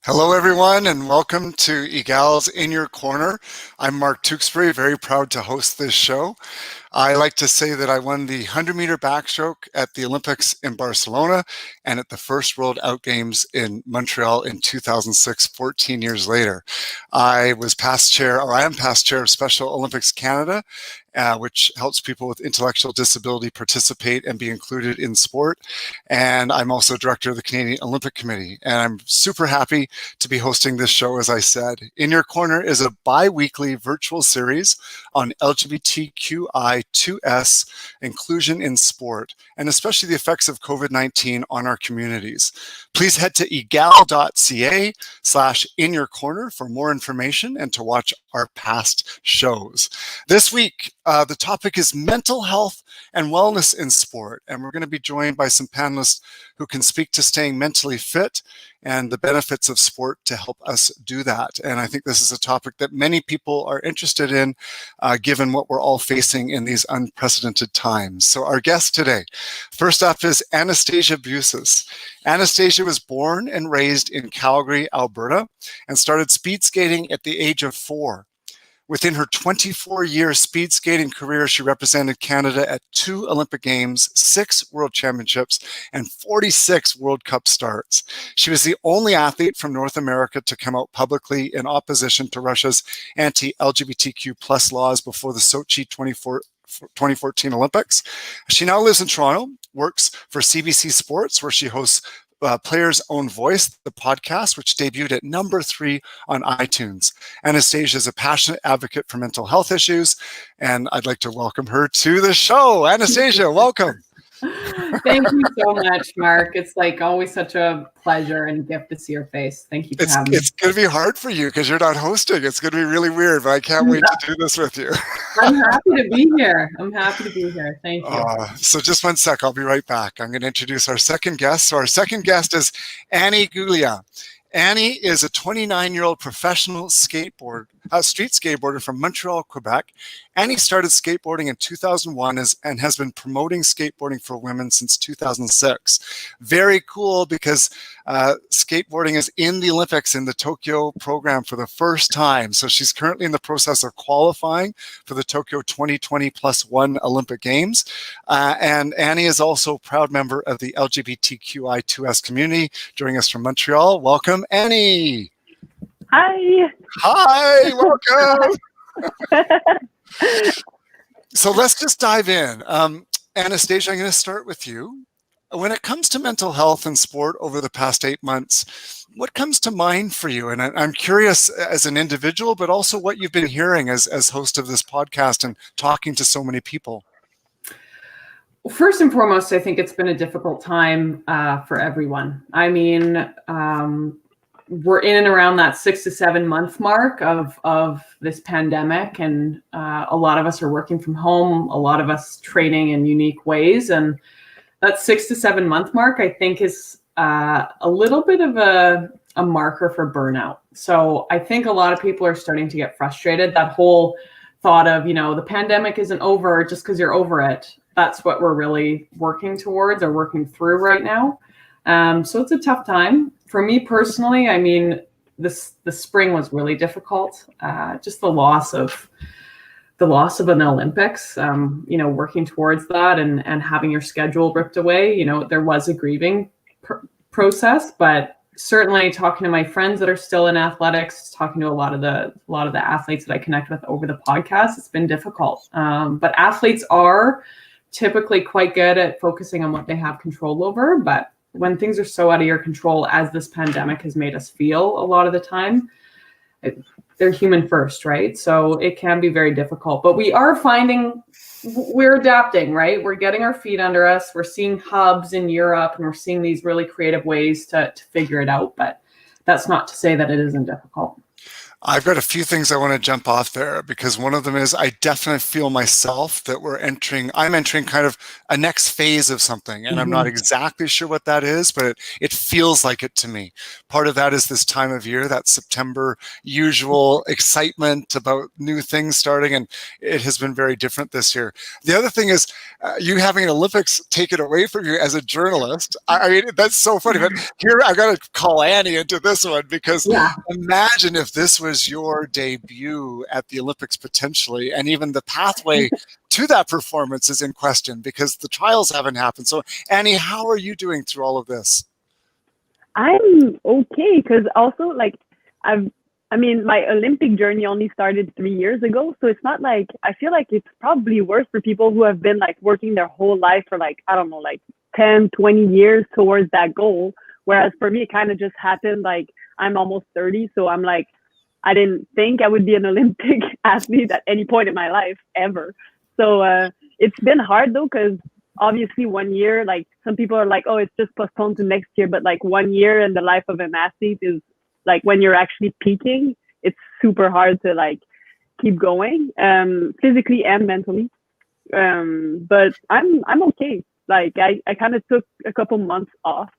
Hello, everyone, and welcome to EGAL's In Your Corner. I'm Mark Tewksbury, very proud to host this show. I like to say that I won the 100-meter backstroke at the Olympics in Barcelona and at the first World Out Games in Montreal in 2006, 14 years later. I am past chair of Special Olympics Canada, which helps people with intellectual disability participate and be included in sport. And I'm also director of the Canadian Olympic Committee. And I'm super happy to be hosting this show, as I said. In Your Corner is a bi-weekly virtual series on LGBTQI2S inclusion in sport, and especially the effects of COVID-19 on our communities. Please head to egal.ca/inyourcorner for more information and to watch our past shows. This week, the topic is mental health and wellness in sport, and we're going to be joined by some panelists who can speak to staying mentally fit and the benefits of sport to help us do that. And I think this is a topic that many people are interested in, given what we're all facing in these unprecedented times. So our guest today, first up is Anastasia Abuses. Anastasia was born and raised in Calgary, Alberta, and started speed skating at the age of 4. Within her 24-year speed skating career, she represented Canada at 2 Olympic Games, 6 World Championships, and 46 World Cup starts. She was the only athlete from North America to come out publicly in opposition to Russia's anti-LGBTQ plus laws before the Sochi 2014 Olympics. She now lives in Toronto, works for CBC Sports, where she hosts Players' Own Voice, the podcast, which debuted at number 3 on iTunes. Anastasia is a passionate advocate for mental health issues, and I'd like to welcome her to the show. Anastasia, welcome. Thank you so much, Mark. It's like always such a pleasure and gift to see your face. Thank you for having me. It's going to be hard for you because you're not hosting. It's going to be really weird, but I can't wait to do this with you. I'm happy to be here. Thank you. So just one sec. I'll be right back. I'm going to introduce our second guest. So our second guest is Annie Guglia. Annie is a 29-year-old professional street skateboarder from Montreal, Quebec. Annie started skateboarding in 2001 and has been promoting skateboarding for women since 2006. Very cool, because skateboarding is in the Olympics in the Tokyo program for the first time. So she's currently in the process of qualifying for the Tokyo 2020 +1 Olympic Games. And Annie is also a proud member of the LGBTQI2S community, joining us from Montreal. Welcome, Annie. Hi. Hi, welcome. So let's just dive in. Anastasia, I'm going to start with you. When it comes to mental health and sport over the past 8 months, what comes to mind for you? And I'm curious as an individual, but also what you've been hearing as host of this podcast and talking to so many people. Well, first and foremost, I think it's been a difficult time for everyone. I mean, we're in and around that 6 to 7 month mark of this pandemic, and a lot of us are working from home, a lot of us training in unique ways, and that 6 to 7 month mark, I think, is a little bit of a marker for burnout. So I think a lot of people are starting to get frustrated. That whole thought of, the pandemic isn't over just because you're over it. That's what we're really working towards or working through right now. So it's a tough time. For me personally, I mean, the spring was really difficult. Just the loss of an Olympics, working towards that and having your schedule ripped away. There was a grieving process, but certainly talking to my friends that are still in athletics, talking to a lot of the athletes that I connect with over the podcast, it's been difficult. But athletes are typically quite good at focusing on what they have control over, but when things are so out of your control, as this pandemic has made us feel a lot of the time, they're human first, right? So it can be very difficult, but we're adapting, right? We're getting our feet under us. We're seeing hubs in Europe, and we're seeing these really creative ways to figure it out, but that's not to say that it isn't difficult. I've got a few things I want to jump off there because one of them is I definitely feel myself that I'm entering kind of a next phase of something, and I'm not exactly sure what that is, but it feels like it to me. Part of that is this time of year, that September usual excitement about new things starting, and it has been very different this year. The other thing is you having an Olympics taken away from you as a journalist. I mean, that's so funny, but here I got to call Annie into this one because imagine if this was your debut at the Olympics potentially, and even the pathway to that performance is in question because the trials haven't happened. So Annie, how are you doing through all of this? I'm okay because also like my Olympic journey only started 3 years ago. So it's not like, I feel like it's probably worse for people who have been like working their whole life for like, I don't know, like 10, 20 years towards that goal. Whereas for me, it kind of just happened. Like I'm almost 30. So I'm like, I didn't think I would be an Olympic athlete at any point in my life ever. So it's been hard though, because obviously 1 year, like some people are like, oh, it's just postponed to next year. But like 1 year in the life of an athlete is like when you're actually peaking, it's super hard to like keep going physically and mentally. But I'm okay. Like I kind of took a couple months off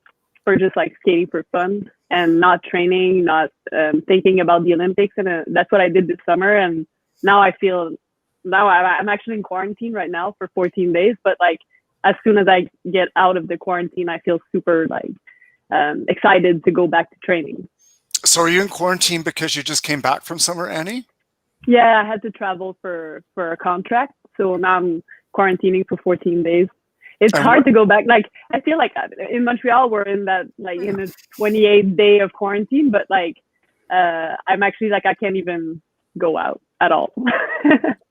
for just like skating for fun and not training, not thinking about the Olympics. And that's what I did this summer. And now I'm actually in quarantine right now for 14 days. But like, as soon as I get out of the quarantine, I feel super like excited to go back to training. So are you in quarantine because you just came back from summer, Annie? Yeah, I had to travel for a contract. So now I'm quarantining for 14 days. It's hard to go back. Like, I feel like in Montreal, we're in that, like, in a 28th day of quarantine, but like, I'm actually like, I can't even go out at all.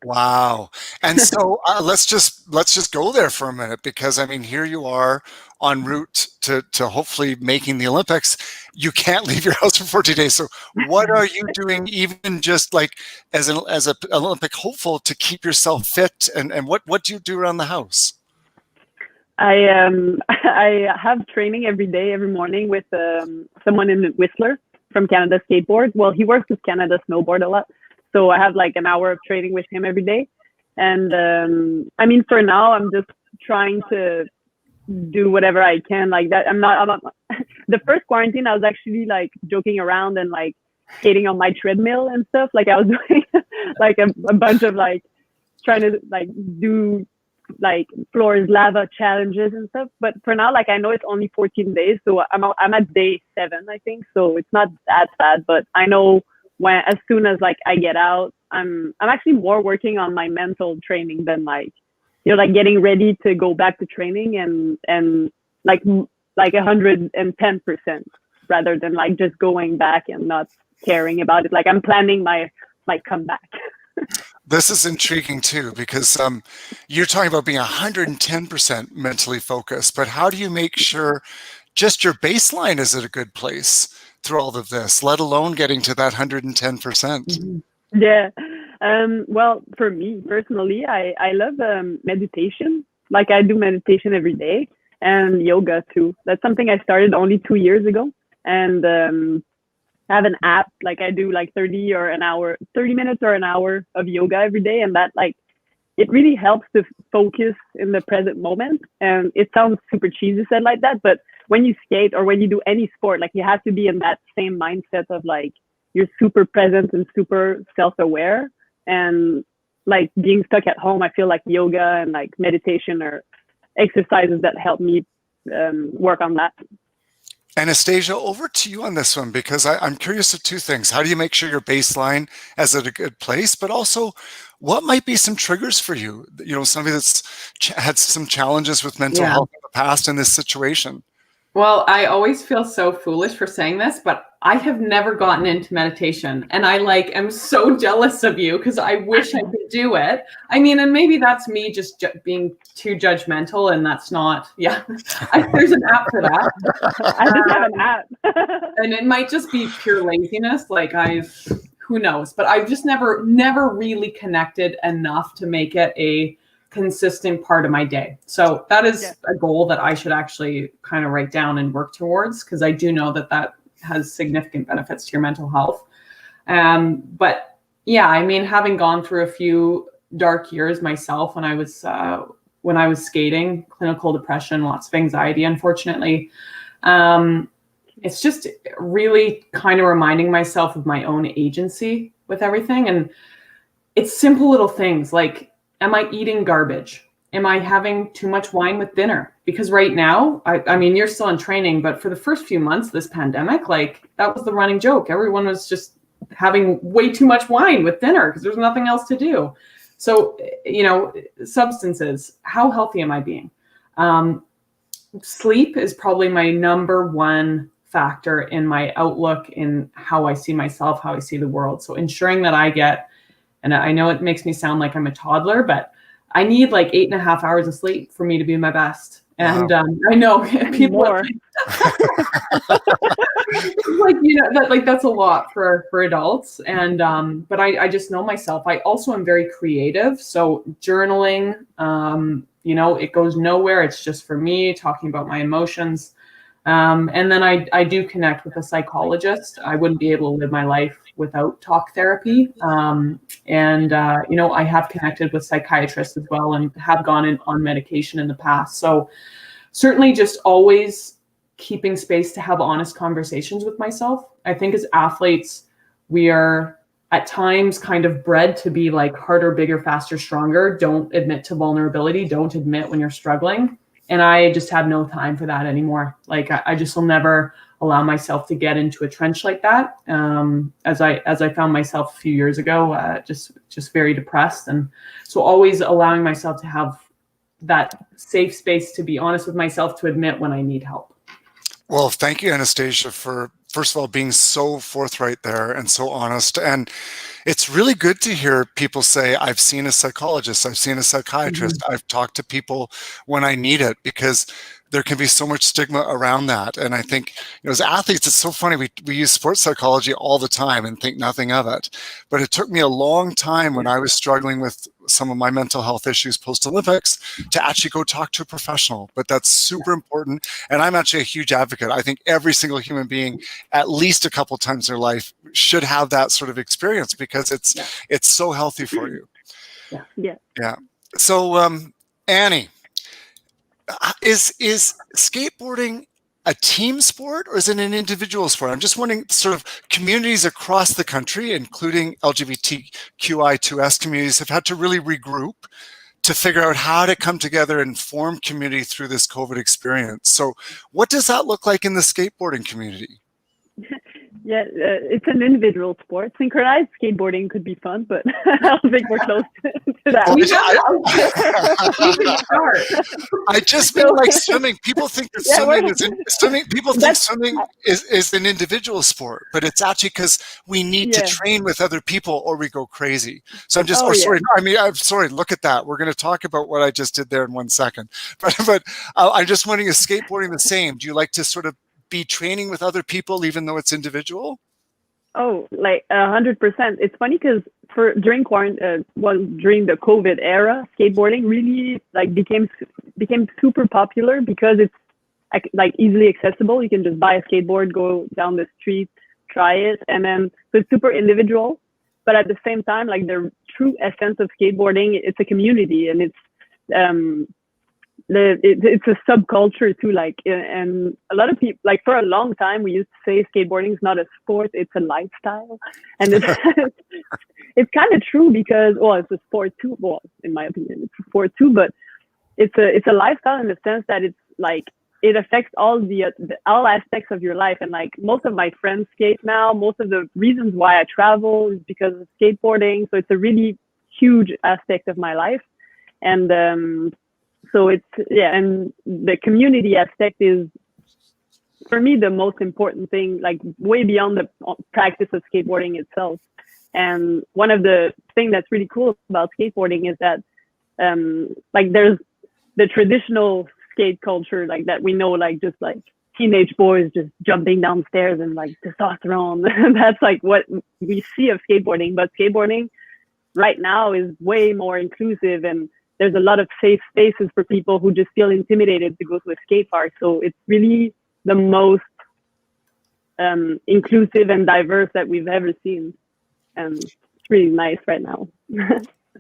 Wow. And so let's just go there for a minute, because I mean, here you are en route to hopefully making the Olympics. You can't leave your house for 40 days. So what are you doing, even just like as an Olympic hopeful, to keep yourself fit? And what do you do around the house? I have training every day, every morning with someone in Whistler from Canada Skateboard. Well, he works with Canada Snowboard a lot. So I have like an hour of training with him every day. And I mean, for now, I'm just trying to do whatever I can like that. I'm not the first quarantine, I was actually like joking around and like skating on my treadmill and stuff. Like I was doing like a bunch of like trying to like do like floor is lava challenges and stuff. But for now, like I know it's only 14 days. So I'm at day 7, I think. So it's not that bad, but I know as soon as like I get out, I'm actually more working on my mental training than like, you know, like getting ready to go back to training and like 110% rather than like just going back and not caring about it. Like I'm planning my comeback. This is intriguing too, because you're talking about being 110% mentally focused, but how do you make sure just your baseline is at a good place through all of this, let alone getting to that 110%? Yeah. Well, for me personally, I love meditation. Like I do meditation every day and yoga too. That's something I started only 2 years ago. And I have an app, like I do like 30 minutes or an hour of yoga every day. And that like, it really helps to focus in the present moment. And it sounds super cheesy said like that, but when you skate or when you do any sport, like you have to be in that same mindset of like, you're super present and super self-aware. And like being stuck at home, I feel like yoga and like meditation are exercises that help me work on that. Anastasia, over to you on this one, because I'm curious of two things. How do you make sure your baseline is at a good place, but also what might be some triggers for you? You know, somebody that's had some challenges with mental health in the past in this situation. Well, I always feel so foolish for saying this, but I have never gotten into meditation, and I like am so jealous of you because I wish I could do it. I mean, and maybe that's me just being too judgmental, and that's not. Yeah, there's an app for that. I just have an app, and it might just be pure laziness. Like who knows? But I've just never really connected enough to make it a consistent part of my day. So that is a goal that I should actually kind of write down and work towards, because I do know that has significant benefits to your mental health. But yeah, I mean, having gone through a few dark years myself when I was skating, clinical depression, lots of anxiety, unfortunately. It's just really kind of reminding myself of my own agency with everything. And it's simple little things like, am I eating garbage? Am I having too much wine with dinner? Because right now, I mean, you're still in training, but for the first few months of this pandemic, like that was the running joke. Everyone was just having way too much wine with dinner because there's nothing else to do. So, you know, substances, how healthy am I being? Sleep is probably my number one factor in my outlook, in how I see myself, how I see the world. So ensuring that I get, and I know it makes me sound like I'm a toddler, but I need like 8.5 hours of sleep for me to be my best. And Wow. I know people More. like, you know, that like that's a lot for adults. And but I just know myself. I also am very creative. So journaling, you know, it goes nowhere. It's just for me talking about my emotions. And then I do connect with a psychologist. I wouldn't be able to live my life without talk therapy. You know, I have connected with psychiatrists as well and have gone on medication in the past. So certainly just always keeping space to have honest conversations with myself. I think as athletes, we are at times kind of bred to be like harder, bigger, faster, stronger. Don't admit to vulnerability. Don't admit when you're struggling. And I just have no time for that anymore. Like I just will never allow myself to get into a trench like that. As I found myself a few years ago, just very depressed. And so always allowing myself to have that safe space to be honest with myself, to admit when I need help. Well, thank you, Anastasia, for first of all being so forthright there and so honest. And it's really good to hear people say, I've seen a psychologist, I've seen a psychiatrist, I've talked to people when I need it, because there can be so much stigma around that. And I think, you know, as athletes, it's so funny. We use sports psychology all the time and think nothing of it. But it took me a long time when I was struggling with some of my mental health issues post-Olympics to actually go talk to a professional. But that's super important. And I'm actually a huge advocate. I think every single human being, at least a couple times in their life, should have that sort of experience, because it's so healthy for you. Yeah. So, Annie, is skateboarding a team sport or is it an individual sport? I'm just wondering, sort of communities across the country, including LGBTQI2S communities, have had to really regroup to figure out how to come together and form community through this COVID experience. So what does that look like in the skateboarding community? Yeah, it's an individual sport. Synchronized skateboarding could be fun, but I don't think we're close to that. I just mean like swimming. People think that swimming is an individual sport, but it's actually because we need to train with other people or we go crazy. So I'm just, I'm sorry. Look at that. We're going to talk about what I just did there in 1 second. But I'm just wondering, is skateboarding the same? Do you like to sort of be training with other people even though it's individual? Oh, like 100%. It's funny because during the COVID era, skateboarding really like became super popular because it's like easily accessible. You can just buy a skateboard, go down the street, try it, and then so it's super individual. But at the same time, like the true essence of skateboarding, it's a community, and it's a subculture too, like, and a lot of people, like, for a long time we used to say skateboarding is not a sport, it's a lifestyle. And it's kind of true, because it's a sport too. Well, in my opinion, it's a sport too, but it's a lifestyle in the sense that it's like it affects all aspects of your life. And like most of my friends skate now. Most of the reasons why I travel is because of skateboarding. So it's a really huge aspect of my life. And so and the community aspect is, for me, the most important thing, like way beyond the practice of skateboarding itself. And one of the things that's really cool about skateboarding is that, like, there's the traditional skate culture, like that we know, like just like teenage boys just jumping downstairs and like testosterone. That's like what we see of skateboarding. But skateboarding right now is way more inclusive, and there's a lot of safe spaces for people who just feel intimidated to go to a skate park. So it's really the most inclusive and diverse that we've ever seen. and it's really nice right now.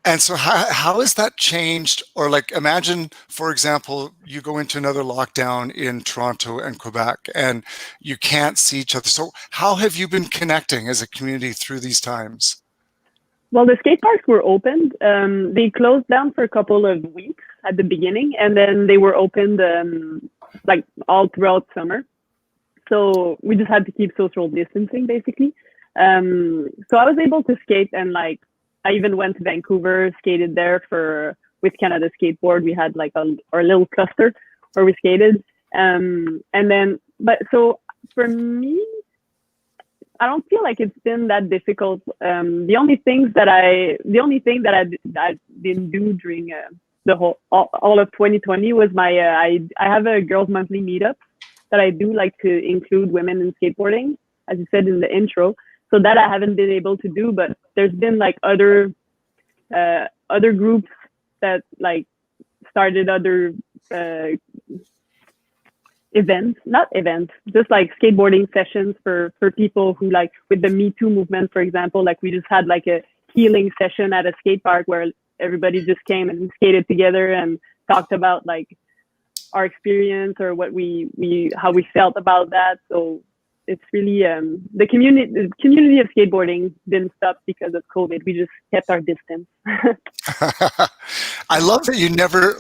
And so how has that changed? Or like, imagine, for example, you go into another lockdown in Toronto and Quebec and you can't see each other. So how have you been connecting as a community through these times? Well, the skate parks were opened. They closed down for a couple of weeks at the beginning, and then they were opened like all throughout summer. So we just had to keep social distancing, basically. So I was able to skate, and like I even went to Vancouver, skated there with Canada Skateboard. We had like our little cluster where we skated, and then so for me, I don't feel like it's been that difficult. The only thing that I didn't do during the whole all of 2020 was I have a girls monthly meetup that I do like to include women in skateboarding, as you said in the intro. So that I haven't been able to do, but there's been like other groups that like started other just like skateboarding sessions for people who like with the Me Too movement, for example. Like we just had like a healing session at a skate park where everybody just came and skated together and talked about like our experience or what how we felt about that. So it's really the community of skateboarding didn't stop because of COVID. We just kept our distance. I love that you never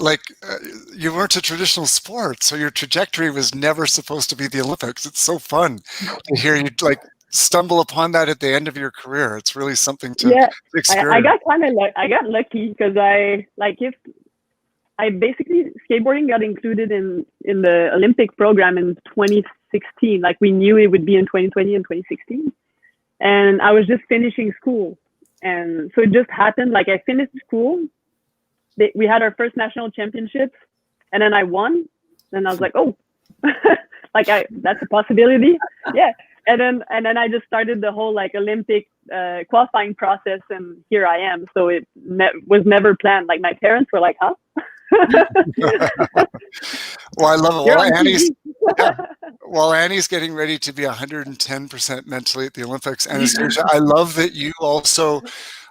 you weren't a traditional sport, so your trajectory was never supposed to be the Olympics. It's so fun to hear you like stumble upon that at the end of your career. It's really something to experience. I got lucky because basically skateboarding got included in the Olympic program in 2016. Like we knew it would be in 2020 and 2016, and I was just finishing school, and so it just happened. Like I finished school, we had our first national championships, and then I won, and I was like, oh, that's a possibility, yeah. And then I just started the whole like Olympic qualifying process, and here I am. So it was never planned. Like my parents were like, huh? Well, I love it. While Annie's getting ready to be 110% mentally at the Olympics, Anastasia, I love that you also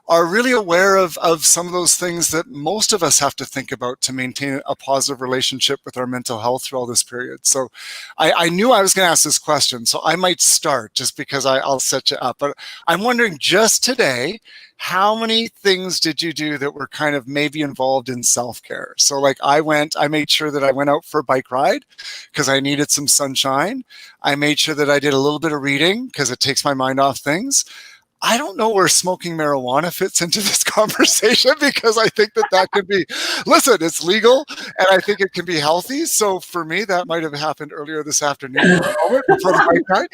are really aware of some of those things that most of us have to think about to maintain a positive relationship with our mental health through all this period. So I knew I was going to ask this question, so I might start just because I'll set you up. But I'm wondering just today, how many things did you do that were kind of maybe involved in self-care? So like I made sure that I went out for a bike ride because I needed some sunshine. I made sure that I did a little bit of reading because it takes my mind off things. I don't know where smoking marijuana fits into this conversation because I think that could be, listen, it's legal and I think it can be healthy. So for me, that might have happened earlier this afternoon before the bike ride.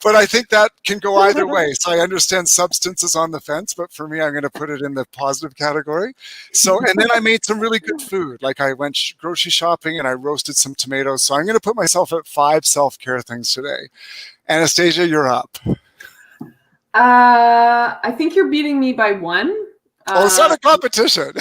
But I think that can go either way. So I understand substance is on the fence, but for me, I'm going to put it in the positive category. So, and then I made some really good food. Like I went grocery shopping and I roasted some tomatoes. So I'm going to put myself at 5 self-care things today. Anastasia, you're up. I think you're beating me by 1. It's not a competition.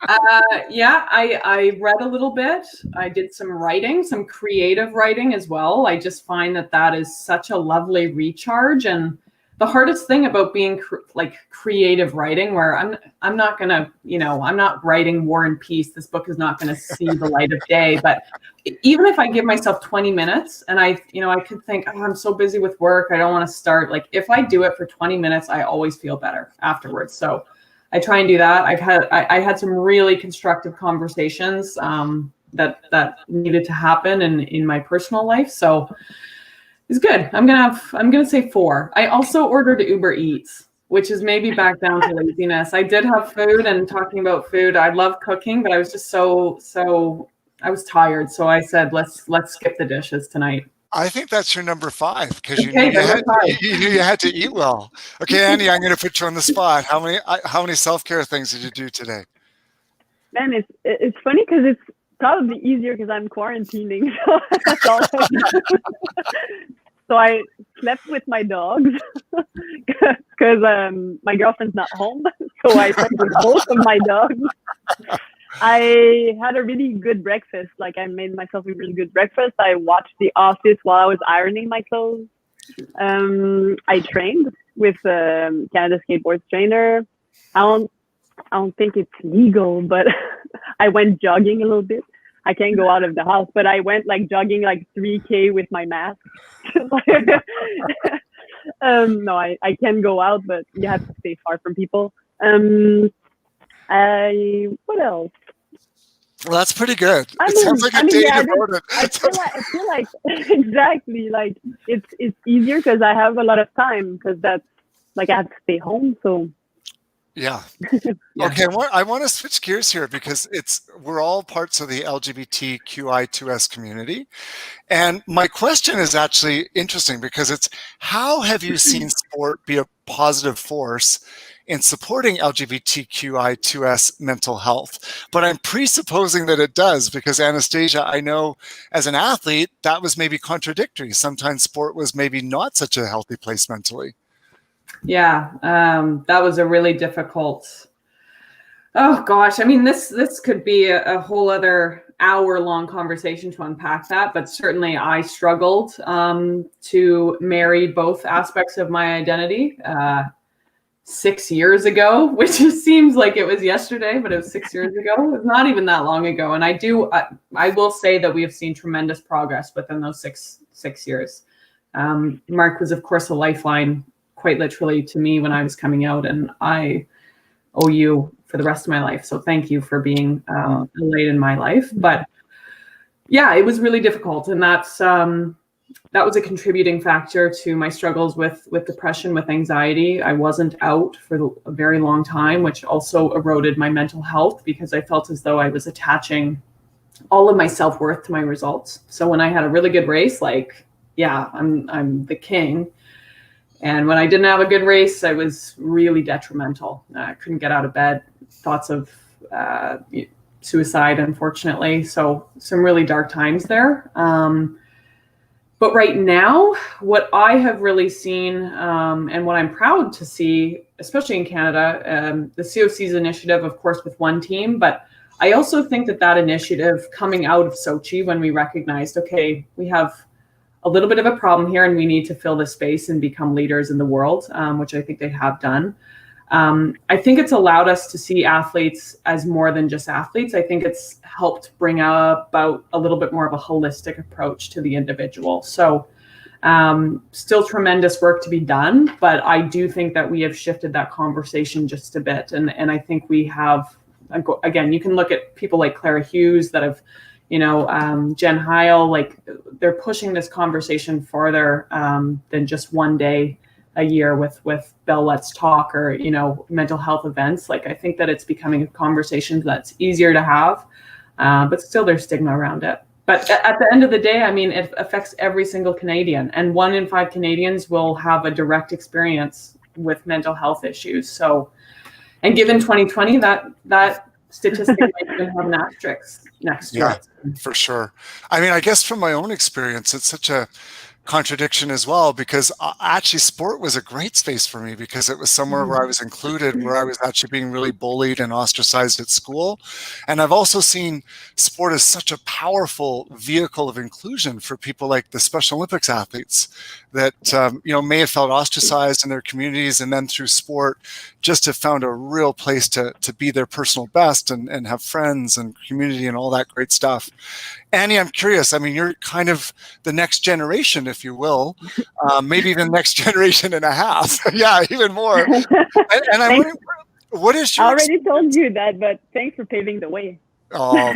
I read a little bit. I did some writing, some creative writing as well. I just find that is such a lovely recharge. And the hardest thing about being creative writing, where I'm not gonna, I'm not writing War and Peace. This book is not going to see the light of day. But even if I give myself 20 minutes and I could think, oh, I'm so busy with work, I don't want to start. Like if I do it for 20 minutes, I always feel better afterwards. So I try and do that. I had some really constructive conversations that needed to happen in my personal life. So it's good. I'm gonna say 4. I also ordered Uber Eats, which is maybe back down to laziness. I did have food, and talking about food, I love cooking, but I was just so I was tired. So I said, let's skip the dishes tonight. I think that's your number 5 because you knew you had to eat well. Okay, Annie, I'm going to put you on the spot. How many self-care things did you do today? Man, it's funny because it's probably easier because I'm quarantining. So that's all I do. So I slept with my dogs because my girlfriend's not home. So I slept with both of my dogs. I had a really good breakfast. Like I made myself a really good breakfast. I watched The Office while I was ironing my clothes. I trained with Canada Skateboards trainer. I don't think it's legal, but I went jogging a little bit. I can't go out of the house, but I went like jogging like 3K with my mask. No, I can go out, but you have to stay far from people. What else? Well, that's pretty good. I It mean, sounds like I a mean, day yeah, devoted. I feel like exactly like it's easier because I have a lot of time because that's like I have to stay home. So Yeah. Yeah. Okay, I want to switch gears here because we're all parts of the LGBTQI2S community. And my question is actually interesting because it's how have you seen sport be a positive force in supporting LGBTQI2S mental health? But I'm presupposing that it does because Anastasia, I know as an athlete, that was maybe contradictory. Sometimes sport was maybe not such a healthy place mentally. Yeah, that was a really difficult. Oh gosh, I mean, this could be a whole other hour-long conversation to unpack that, but certainly I struggled to marry both aspects of my identity 6 years ago, which just seems like it was yesterday, but it was 6 years ago. It was not even that long ago, and I will say that we have seen tremendous progress within those six years. Mark was, of course, a lifeline, quite literally, to me when I was coming out, and I owe you for the rest of my life. So thank you for being a light in my life. But yeah, it was really difficult, and that was a contributing factor to my struggles with depression, with anxiety. I wasn't out for a very long time, which also eroded my mental health because I felt as though I was attaching all of my self-worth to my results. So when I had a really good race, like, yeah, I'm the king. And when I didn't have a good race, I was really detrimental. I couldn't get out of bed, thoughts of suicide, unfortunately. So some really dark times there. But right now, what I have really seen and what I'm proud to see, especially in Canada, the COC's initiative, of course, with one team, but I also think that initiative coming out of Sochi when we recognized, okay, we have a little bit of a problem here and we need to fill this space and become leaders in the world, which I think they have done. I think it's allowed us to see athletes as more than just athletes. I think it's helped bring about a little bit more of a holistic approach to the individual. So still tremendous work to be done, but I do think that we have shifted that conversation just a bit. And I think we have, again, you can look at people like Clara Hughes that have, Jen Heil, like they're pushing this conversation farther than just one day a year with Bell Let's Talk or, mental health events. Like, I think that it's becoming a conversation that's easier to have, but still there's stigma around it. But at the end of the day, I mean, it affects every single Canadian, and 1 in 5 Canadians will have a direct experience with mental health issues. So, and given 2020, that statistic might even have an asterisk next to it. Yeah, for sure. I mean, I guess from my own experience, it's such a contradiction as well, because actually sport was a great space for me because it was somewhere where I was included, where I was actually being really bullied and ostracized at school. And I've also seen sport as such a powerful vehicle of inclusion for people like the Special Olympics athletes that may have felt ostracized in their communities, and then through sport just have found a real place to be their personal best and have friends and community and all that great stuff. Annie, I'm curious. I mean, you're kind of the next generation, if you will, maybe even next generation and a half. Yeah, even more. And I'm wondering, what is your... I already told you that, but thanks for paving the way. Oh,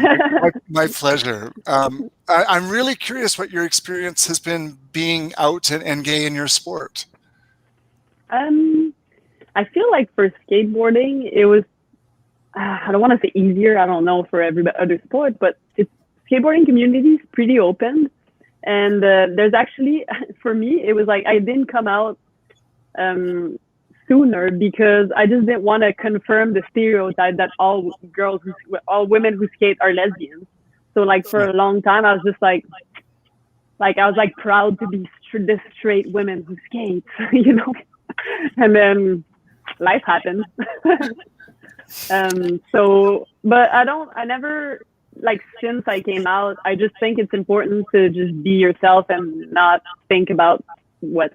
my pleasure. I'm really curious what your experience has been being out and gay in your sport. I feel like for skateboarding, it was, I don't want to say easier. I don't know for every other sport, but skateboarding community is pretty open. And there's actually, for me, it was like I didn't come out sooner because I just didn't want to confirm the stereotype that all women who skate are lesbians. So like for a long time, I was just like I was like proud to be this straight women who skate, and then life happened. But I never, like, since I came out, I just think it's important to just be yourself and not think about what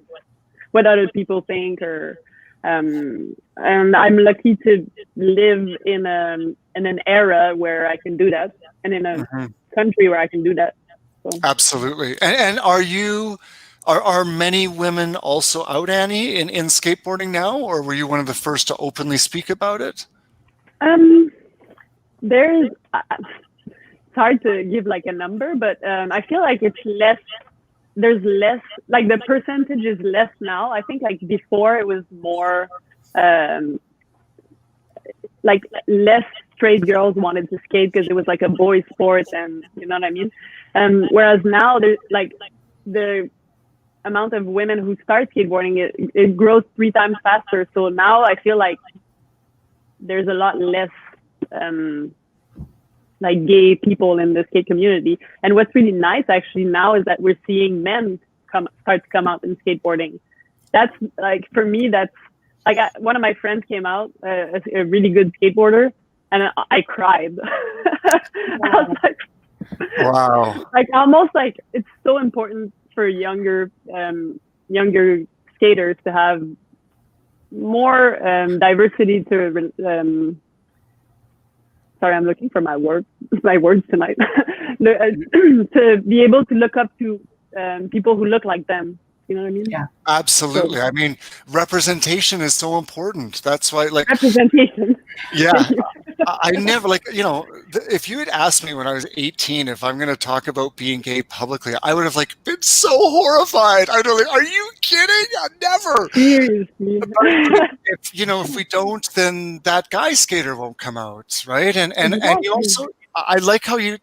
other people think, or and I'm lucky to live in an era where I can do that, and in a country where I can do that. So. Absolutely. And are many women also out, Annie, in skateboarding now, or were you one of the first to openly speak about it? There's it's hard to give like a number, but I feel like it's less. There's less, like the percentage is less now. I think like before it was more, like less straight girls wanted to skate because it was like a boy sport, and you know what I mean? Whereas now there's like the amount of women who start skateboarding, it grows 3 times faster. So now I feel like there's a lot less like gay people in the skate community. And what's really nice actually now is that we're seeing men start to come out in skateboarding. That's like, for me, that's like, one of my friends came out, a really good skateboarder, and I cried. I was like, wow. Like almost like it's so important for younger skaters to have more diversity to sorry, I'm looking for my words tonight. To be able to look up to people who look like them. You know what I mean? Yeah, absolutely. I mean, representation is so important. That's why, like, representation. Yeah, I never, like, you know, if you had asked me when I was 18 if I'm going to talk about being gay publicly, I would have like been so horrified. I'd be like, "Are you kidding? Never." Seriously. If we don't, then that guy skater won't come out, right? And Exactly. you also, I like how you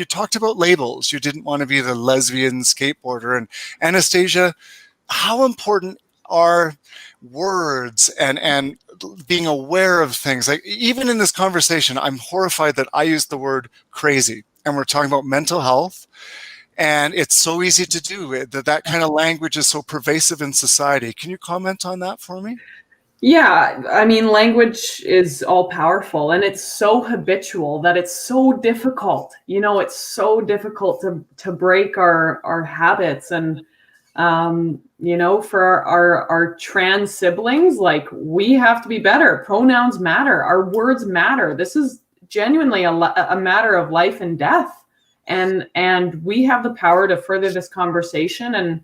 talked about labels. You didn't want to be the lesbian skateboarder. And Anastasia, how important are words and being aware of things? Like, even in this conversation, I'm horrified that I used the word crazy, and we're talking about mental health. And it's so easy to do. That kind of language is so pervasive in society. Can you comment on that for me? Yeah, I mean, language is all powerful, and it's so habitual that it's so difficult. You know, it's so difficult to break our habits. And for our trans siblings, like, we have to be better. Pronouns matter. Our words matter. This is genuinely a matter of life and death. And we have the power to further this conversation. And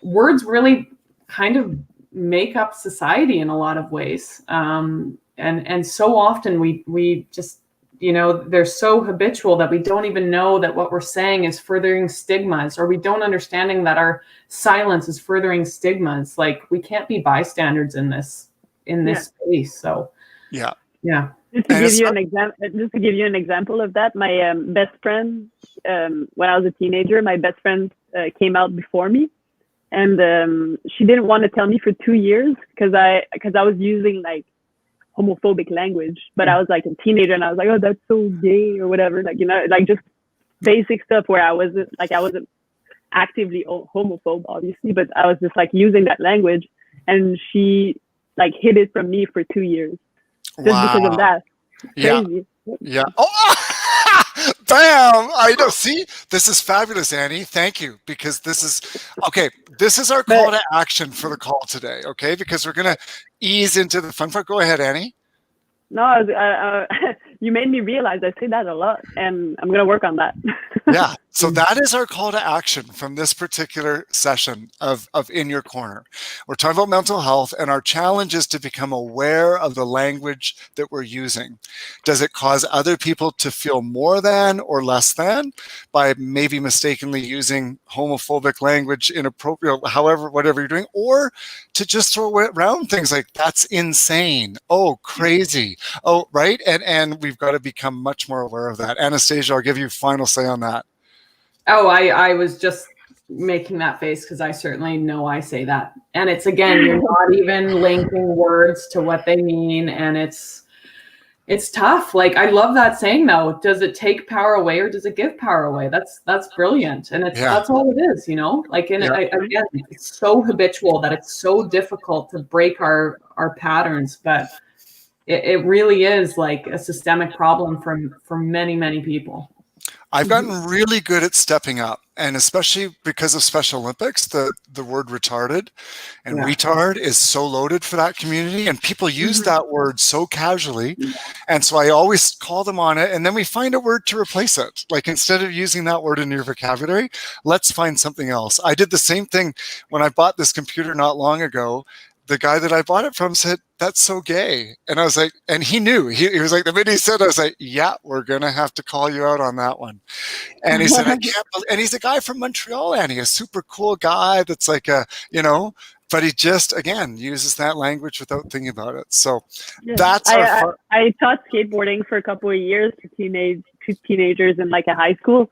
words really kind of make up society in a lot of ways. And so often we just, they're so habitual that we don't even know that what we're saying is furthering stigmas, or we don't understanding that our silence is furthering stigmas. Like, we can't be bystanders in this space. So yeah. Just to give you an example of that, my best friend, when I was a teenager, my best friend came out before me, and she didn't want to tell me for 2 years because I was using like homophobic language, but I was like a teenager and I was like, oh, that's so gay or whatever, like, like just basic stuff where I wasn't actively homophobe, obviously, but I was just like using that language, and she like hid it from me for 2 years. Just because of that. Crazy. Yeah. Oh, bam! I know. See, this is fabulous, Annie. Thank you, because this is our call to action for the call today. Okay, because we're gonna ease into the fun part. Go ahead, Annie. No, you made me realize I say that a lot, and I'm gonna work on that. Yeah. So that is our call to action from this particular session of In Your Corner. We're talking about mental health, and our challenge is to become aware of the language that we're using. Does it cause other people to feel more than or less than by maybe mistakenly using homophobic language, inappropriate, whatever you're doing, or to just throw around things like, that's insane, oh, crazy, oh, right? And we've got to become much more aware of that. Anastasia, I'll give you final say on that. Oh, I was just making that face because I certainly know I say that. And it's, again, you're not even linking words to what they mean. And it's tough. Like, I love that saying, though. Does it take power away or does it give power away? That's brilliant. And that's all it is, like, again, it's so habitual that it's so difficult to break our patterns, but it really is like a systemic problem for many, many people. I've gotten really good at stepping up, and especially because of Special Olympics, the word retarded and retard is so loaded for that community, and people use that word so casually. And so I always call them on it, and then we find a word to replace it. Like, instead of using that word in your vocabulary, let's find something else. I did the same thing when I bought this computer not long ago. The guy that I bought it from said, "That's so gay." And I was like, and he knew. He was like, the minute he said, I was like, yeah, we're going to have to call you out on that one. And he said, I can't believe, and he's a guy from Montreal, Annie, a super cool guy that's like a, but he just, again, uses that language without thinking about it. So that's I taught skateboarding for a couple of years to teenagers in like a high school.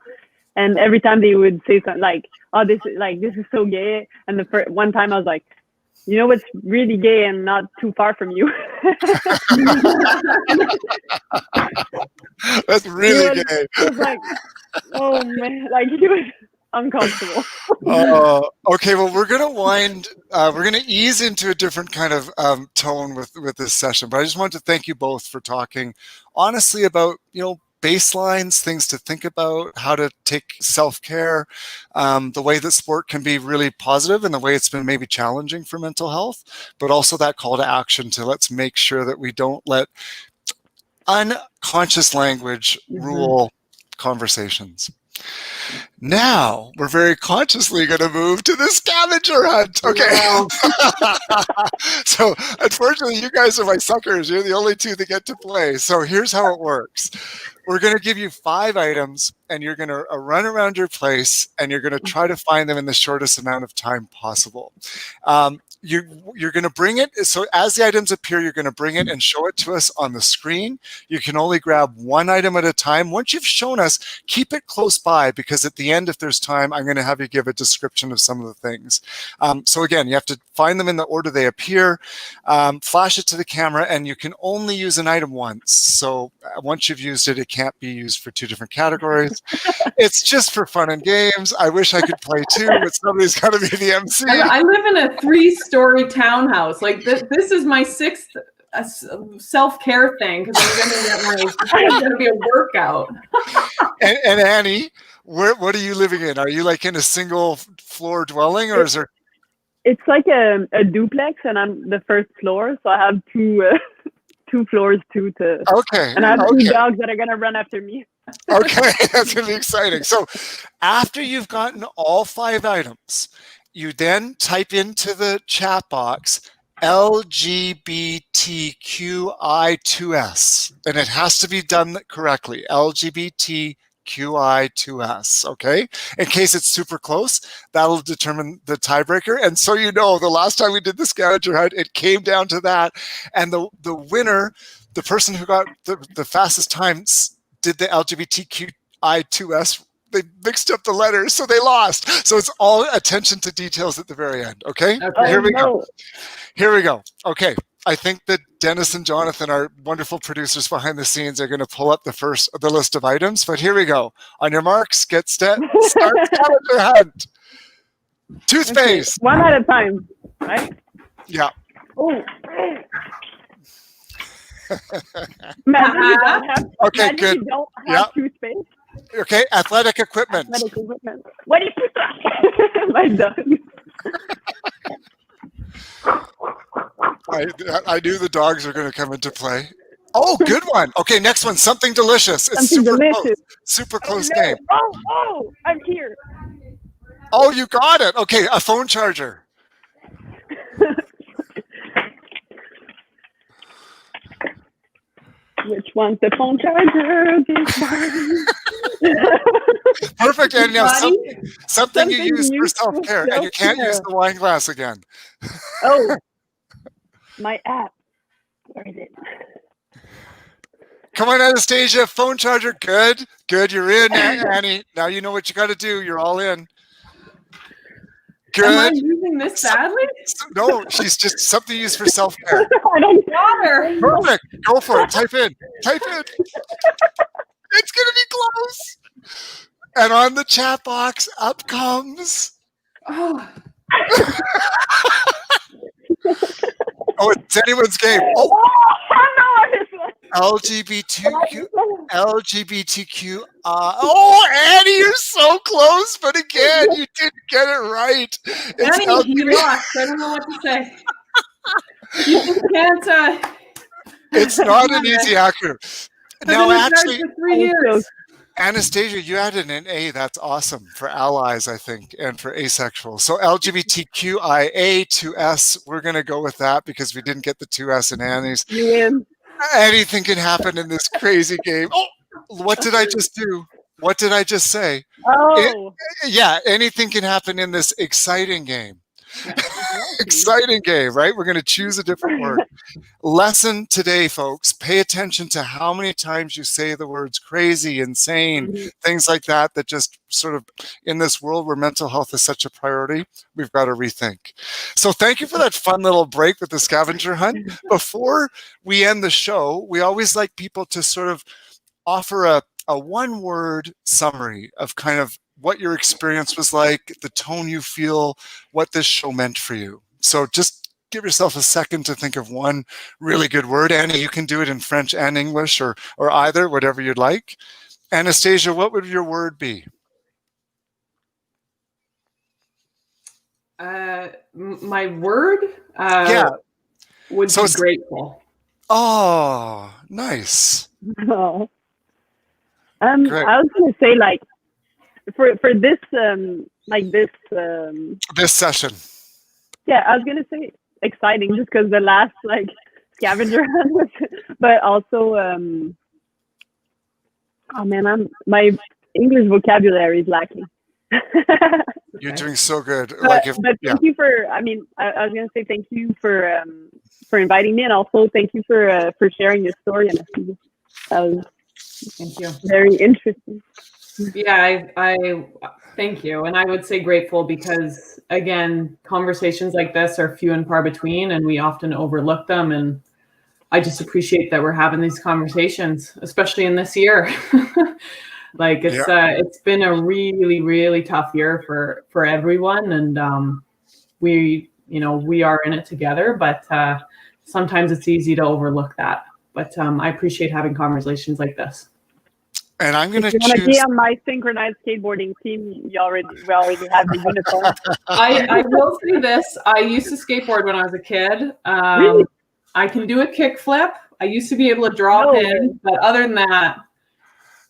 And every time they would say something like, "Oh, this is so gay." And the one time I was like, "You know what's really gay and not too far from you?" That's really gay. It was like, oh man, like he was uncomfortable. Okay, well, we're going to ease into a different kind of tone with this session, but I just wanted to thank you both for talking honestly about, baselines, things to think about, how to take self-care, the way that sport can be really positive and the way it's been maybe challenging for mental health, but also that call to action to let's make sure that we don't let unconscious language rule conversations. Now we're very consciously going to move to the scavenger hunt. Okay. Wow. So unfortunately, you guys are my suckers. You're the only two that get to play. So here's how it works. We're going to give you 5 items, and you're going to run around your place, and you're going to try to find them in the shortest amount of time possible. You're going to bring it. So as the items appear, you're going to bring it and show it to us on the screen. You can only grab one item at a time. Once you've shown us, keep it close by, because at the end, if there's time, I'm going to have you give a description of some of the things. So again, you have to find them in the order they appear, flash it to the camera, and you can only use an item once. So once you've used it, it can't be used for 2 different categories. It's just for fun and games. I wish I could play too, but somebody's got to be the MC. I live in a 3-story townhouse. Like this is my 6th self-care thing, because it's going to be a workout. and Annie, what are you living in? Are you like in a single floor dwelling, or is there? It's like a duplex, and I'm the first floor, so I have 2 floors too. Okay. And I have 2 dogs that are gonna run after me. Okay, that's gonna be exciting. So after you've gotten all 5 items, you then type into the chat box LGBTQI2S, and it has to be done correctly. LGBTQI2S, okay? In case it's super close, that'll determine the tiebreaker. And so the last time we did the scavenger hunt, it came down to that. And the winner, the person who got the fastest times, did the LGBTQI2S. They mixed up the letters, so they lost. So it's all attention to details at the very end, okay? Here we go. Here we go. Okay. I think that Dennis and Jonathan, our wonderful producers behind the scenes, are going to pull up the list of items. But here we go. On your marks, get set, start scavenger hunt. Toothpaste. Okay. One at a time, right? Yeah. Oh. Okay, good. You don't have toothpaste. Okay, athletic equipment. What do you put that? My dog. I knew the dogs are going to come into play. Oh, good one. Okay, next one. Something delicious. It's something super delicious. Close. Super close game. Oh, I'm here. Oh, you got it. Okay, a phone charger. Which one's the phone charger? Perfect. And now something you use for self-care, and you can't use the wine glass again. Oh, my app. Where is it? Come on, Anastasia. Phone charger. Good. You're in, Annie. Now you know what you got to do. You're all in. Good. Am I using this badly? No, she's just something used for self-care. I don't got her. Perfect. Go for it. Type in. It's going to be close. And on the chat box, up comes. Oh, it's anyone's game. Oh. LGBTQ. LGBTQ. Oh, Annie, you're so close, but again, you didn't get it right. It's Annie, you lost. I don't know what to say. You just can't. It's not an easy acronym. Now, actually, for 3 years. Anastasia, you added an A. That's awesome for allies, I think, and for asexual. So LGBTQIA 2S, we're going to go with that because we didn't get the 2S in Annie's. You win. Anything can happen in this crazy game. Oh, what did I just do? What did I just say? Oh. Yeah, anything can happen in this exciting game. Exciting game, right? We're going to choose a different word. Lesson today, folks, pay attention to how many times you say the words crazy, insane, things like that, that just sort of in this world where mental health is such a priority, we've got to rethink. So thank you for that fun little break with the scavenger hunt. Before we end the show, we always like people to sort of offer a one-word summary of kind of what your experience was like, the tone you feel, what this show meant for you. So just give yourself a second to think of one really good word. Annie, you can do it in French and English or either, whatever you'd like. Anastasia, what would your word be? My word would be grateful. Oh, nice. Oh. I was going to say, like, for this this session. Yeah, I was gonna say exciting just because the last like scavenger hunt was, but also oh man, my English vocabulary is lacking. You're doing so good. But thank you for. I mean, I was gonna say thank you for inviting me, and also thank you for sharing your story. And that was thank you. Very interesting. Yeah, I thank you. And I would say grateful because, again, conversations like this are few and far between, and we often overlook them. And I just appreciate that we're having these conversations, especially in this year. Like it's been a really, really tough year for everyone. And we are in it together, but sometimes it's easy to overlook that. But I appreciate having conversations like this. And I'm going to choose. If you want to be on my synchronized skateboarding team, we already have the uniform. I will say this. I used to skateboard when I was a kid. Really? I can do a kickflip. I used to be able to drop in, but other than that,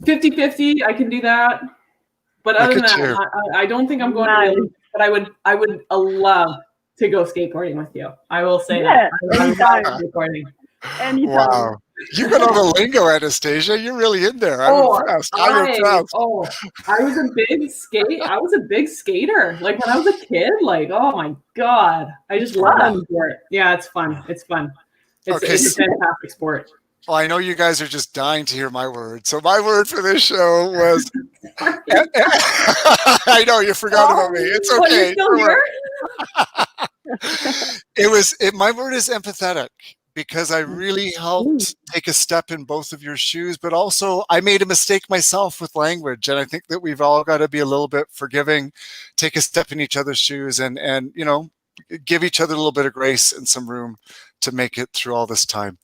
50-50, I can do that. But other than that, I don't think I'm going to. But I would love to go skateboarding with you. I will say that. I love skateboarding. Anytime. Wow. You got all the lingo, Anastasia. You're really in there. I'm impressed. I'm impressed. I was a big skater. Like when I was a kid, like, oh my God. I just love that sport. Yeah, it's fun. It's fun. It's a fantastic sport. Well, I know you guys are just dying to hear my word. So my word for this show was I know you forgot about me. It's okay. You're still here? My word is empathetic. Because I really helped take a step in both of your shoes, but also I made a mistake myself with language. And I think that we've all got to be a little bit forgiving, take a step in each other's shoes and give each other a little bit of grace and some room to make it through all this time.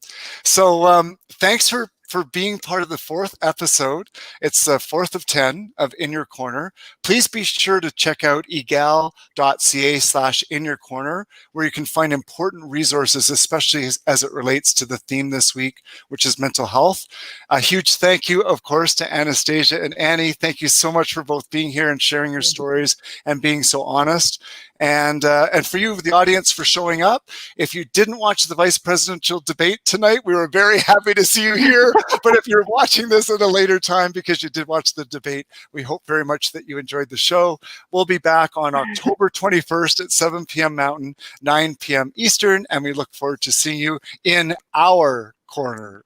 So thanks for being part of the 4th episode. It's the 4th of 10 of In Your Corner. Please be sure to check out egal.ca/inyourcorner, where you can find important resources, especially as it relates to the theme this week, which is mental health. A huge thank you, of course, to Anastasia and Annie. Thank you so much for both being here and sharing your stories and being so honest. And for you, the audience, for showing up. If you didn't watch the vice presidential debate tonight, we were very happy to see you here. But if you're watching this at a later time because you did watch the debate, we hope very much that you enjoyed the show. We'll be back on October 21st at 7 p.m. Mountain, 9 p.m. Eastern, and we look forward to seeing you in our corner.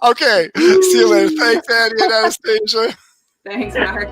Okay, see you later. Thanks, Annie and Anastasia. Thanks, Mark.